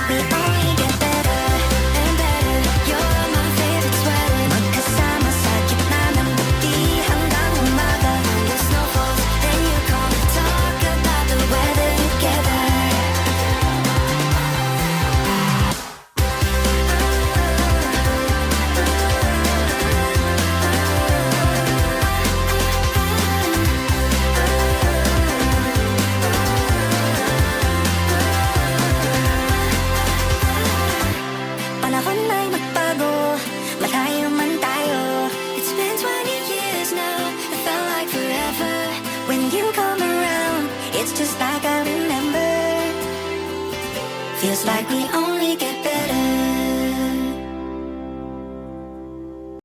like we only get better and better. You're my favorite sweater. magkasama sa gitna ng bati hanggang umaga. When the snow falls, then you call to talk about the weather together. Panahon ay magbago, malayo man tayo. It's been 20 years now, it felt like forever. When you come around, it's just like I remember. Feels like we